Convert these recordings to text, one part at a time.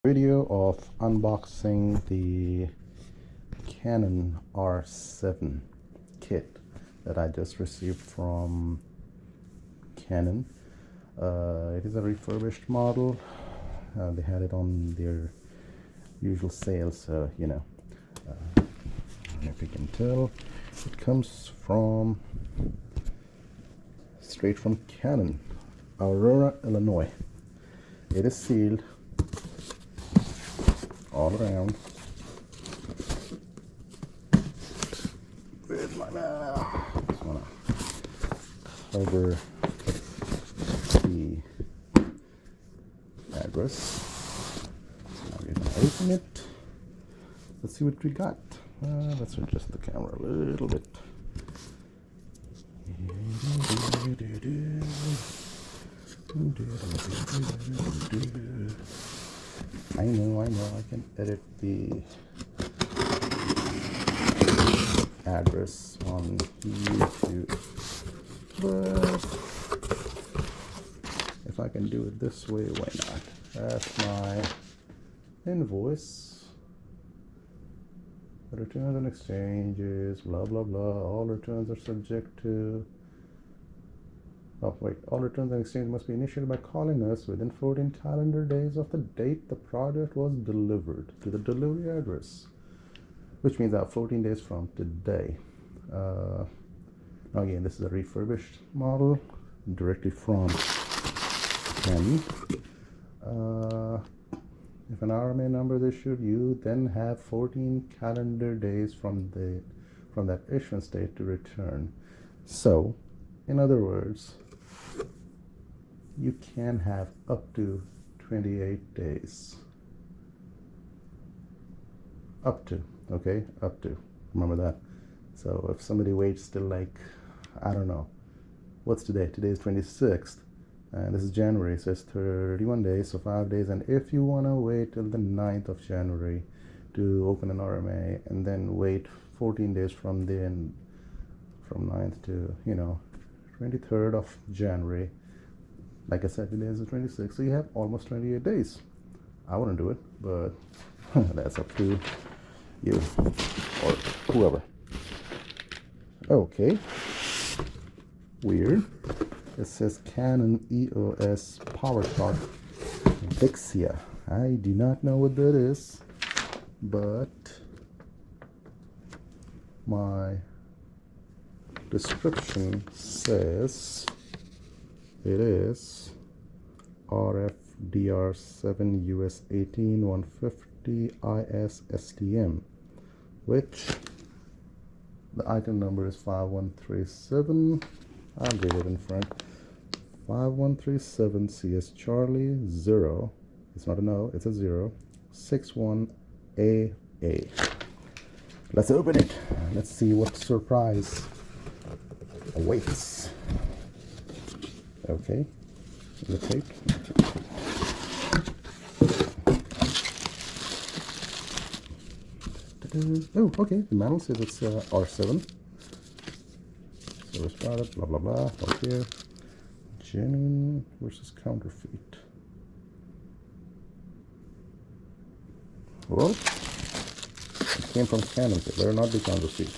Video of unboxing the Canon R7 kit that I just received from Canon. It is a refurbished model. They had it on their usual sale, so if you can tell, it comes from straight from Canon, Aurora, Illinois. It is sealed all around with my mouth. Just wanna cover the address. So now we're gonna open it. Let's see what we got. Let's adjust the camera a little bit. I know, I can edit the address on YouTube, but if I can do it this way, why not? That's my invoice. Returns and exchanges, blah blah blah. All returns are subject to all returns and exchange must be initiated by calling us within 14 calendar days of the date the product was delivered to the delivery address, which means 14 days from today. Now again, this is a refurbished model directly from Canon. If an RMA number is issued, you then have 14 calendar days from that issuance date to return. So, in other words, you can have up to 28 days. Up to, okay? Up to. Remember that. So if somebody waits till like, I don't know, what's today? Today is 26th. And this is January, so it's 31 days, so 5 days. And if you want to wait till the 9th of January to open an RMA and then wait 14 days from then, from 9th to, 23rd of January, like I said, today is the 26th, so you have almost 28 days. I wouldn't do it, but that's up to you or whoever. Okay. Weird. It says Canon EOS Power Chart Vixia. I do not know what that is, but my description says it is RFDR7 US 18150 IS STM, which the item number is 5137. I'll read it in front. 5137 CS Charlie 0. It's not a no, it's a 0. 61AA. Let's open it. Let's see what surprise awaits. Okay, the tape. Oh, okay, the manual says it's R7. Service product, blah blah blah, right here. Genuine versus counterfeit. Well, it came from Canon, so it better not be counterfeit.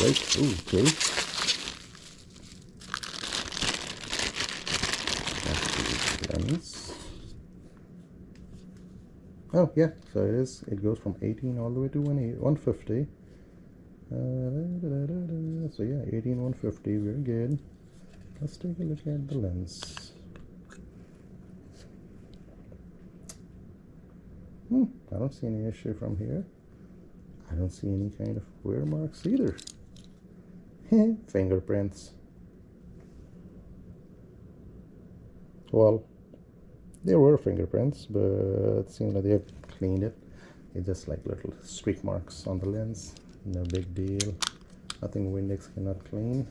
Right, ooh, okay. Oh yeah, so it is. It goes from 18 all the way to 150. So yeah, 18150, very good. Let's take a look at the lens. I don't see any issue from here. I don't see any kind of wear marks either. Fingerprints. Well, there were fingerprints, but it seems like they've cleaned it. It's just like little streak marks on the lens. No big deal. Nothing Windex cannot clean.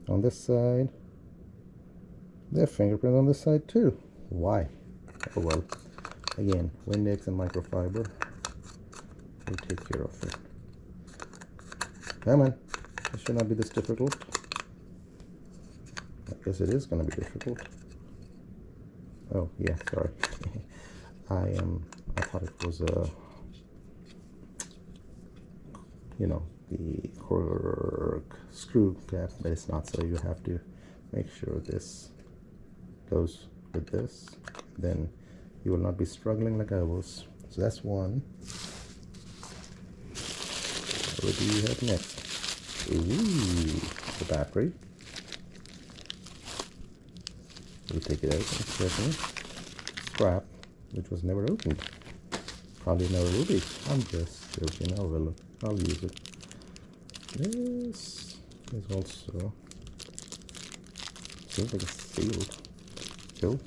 On this side, they have fingerprints on this side too. Why? Oh well. Again, Windex and microfiber will take care of it. Come on. It should not be this difficult. I guess it is going to be difficult. Oh, yeah, sorry. I thought it was a, you know, the cork screw cap, but it's not. So you have to make sure this goes with this, then you will not be struggling like I was. So that's one. What do you have next? Ooh, the battery. We take it out and certain scrap, which was never opened. Probably never will be. I'm just joking. I'll use it. This is also seems like it's sealed. Cool.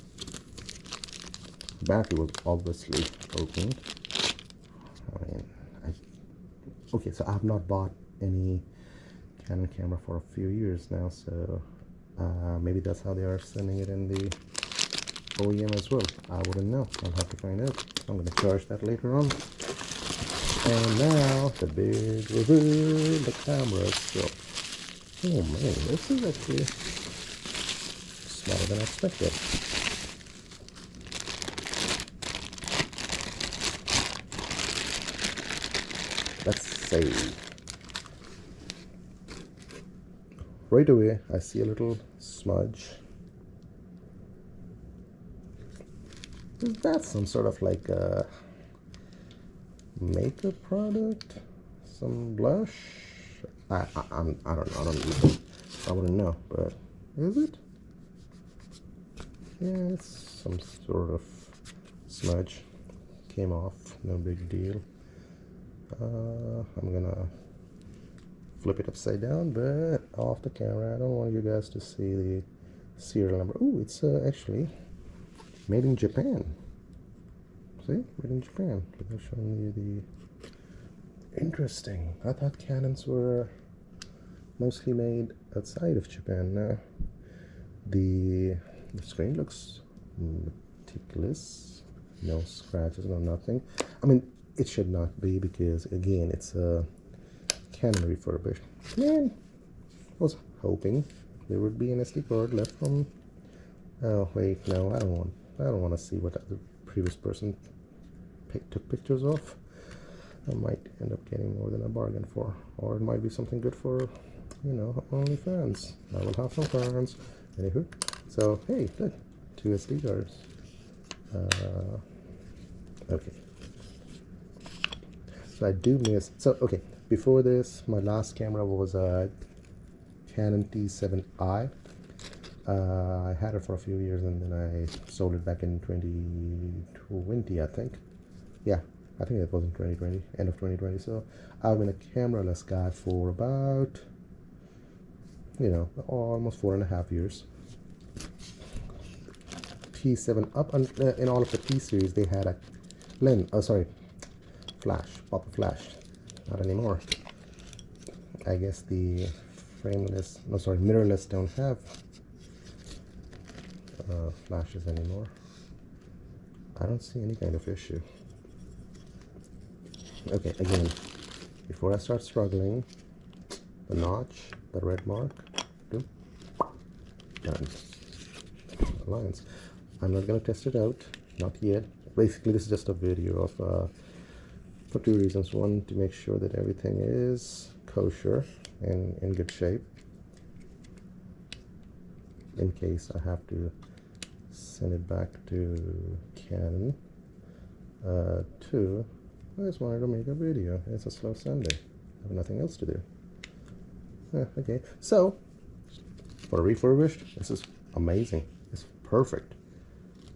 The battery was obviously opened. I mean, okay, so I have not bought any Canon camera for a few years now, so maybe that's how they are sending it in the OEM as well. I wouldn't know. I'll have to find out. I'm going to charge that later on. And now the big reveal, the camera itself. Oh man, this is actually smaller than I expected. Let's see. Right away, I see a little smudge. Is that some sort of like a makeup product? Some blush? I don't know. I don't use it. I wouldn't know. But is it? Yeah, it's some sort of smudge. Came off. No big deal. I'm gonna flip it upside down, but off the camera. I don't want you guys to see the serial number. Oh, it's actually made in Japan. See? Made in Japan. I'm showing you the... Interesting. I thought Canons were mostly made outside of Japan. Now, the screen looks meticulous. No scratches, no nothing. I mean, it should not be because, again, it's a Canon refurbished. Man, I was hoping there would be an SD card left from... Oh, wait, no, I don't want to see what the previous person took pictures of. I might end up getting more than a bargain for, or it might be something good for, you know, OnlyFans. I will have some fans. Anywho, so hey, look, 2 SD cards. Okay. So I do miss. So okay, before this, my last camera was a Canon T7i. I had it for a few years and then I sold it back in 2020, I think. Yeah, I think it was in 2020, end of 2020. So I've been a cameraless guy for about, you know, almost 4.5 years. T7 up in all of the T series, they had a lens. Oh, sorry, flash, pop-up flash. Not anymore. I guess the frameless, no, sorry, mirrorless don't have flashes anymore. I don't see any kind of issue. Okay, again, before I start struggling, the notch, the red mark, done. Lines. I'm not going to test it out, not yet. Basically, this is just a video of, for 2 reasons. One, to make sure that everything is kosher and in good shape, in case I have to send it back to Canon. 2, I just wanted to make a video. It's a slow Sunday. I have nothing else to do. Okay, so for refurbished, this is amazing. It's perfect.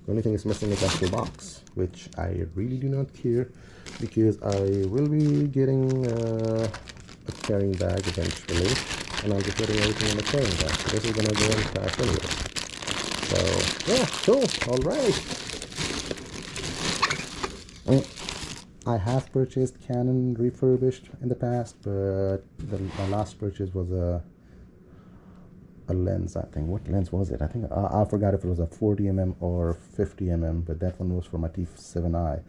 The only thing is missing is that actual box, which I really do not care because I will be getting a carrying bag eventually, and I'll be putting everything in the carrying bag. So this is gonna go in trash anyway. So yeah, cool. All right. I have purchased Canon refurbished in the past, but my last purchase was a lens, I think. What lens was it? I think I forgot if it was a 40mm or 50mm, but that one was for my T7i.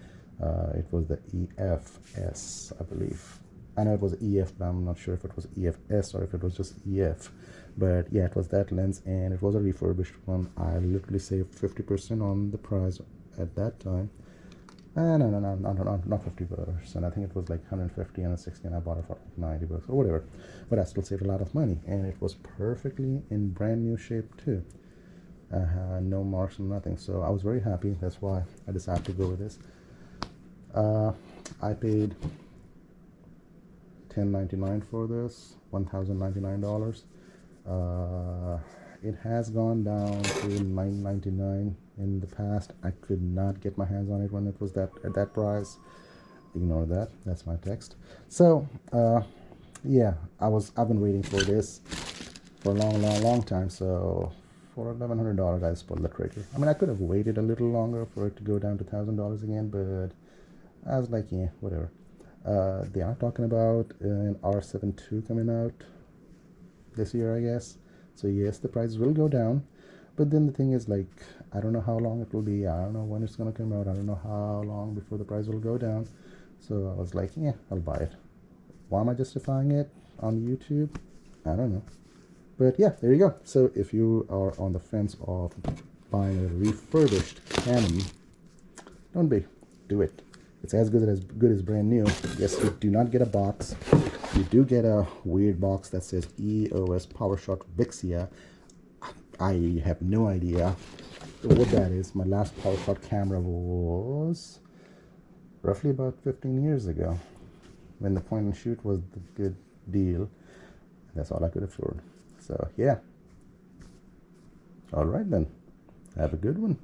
It was the EFS, I believe. I know it was EF, but I'm not sure if it was EFS or if it was just EF. But yeah, it was that lens, and it was a refurbished one. I literally saved 50% on the price at that time. No, not 50%. I think it was like 150 and 60, and I bought it for like 90 bucks or whatever. But I still saved a lot of money, and it was perfectly in brand new shape too. No marks and nothing, so I was very happy. That's why I decided to go with this. I paid $10.99 for this, $1,099. It has gone down to $9.99 in the past. I could not get my hands on it when it was at that price. Ignore that. That's my text. So yeah, I've been waiting for this for a long time. So for $1,100, I just pulled the trigger. I mean, I could have waited a little longer for it to go down to $1,000 again, but I was like, yeah, whatever. They are talking about an R7 II coming out this year, I guess. So yes, the price will go down, but then the thing is, like, I don't know how long it will be. I don't know when it's gonna come out. I don't know how long before the price will go down. So I was like, yeah, I'll buy it. Why am I justifying it on YouTube? I don't know. But yeah, there you go. So if you are on the fence of buying a refurbished Canon, don't be. Do it. It's as good as brand new. Yes, you do not get a box. You do get a weird box that says EOS PowerShot Vixia. I have no idea what that is. My last PowerShot camera was roughly about 15 years ago, when the point and shoot was the good deal. That's all I could afford. So yeah. All right then. Have a good one.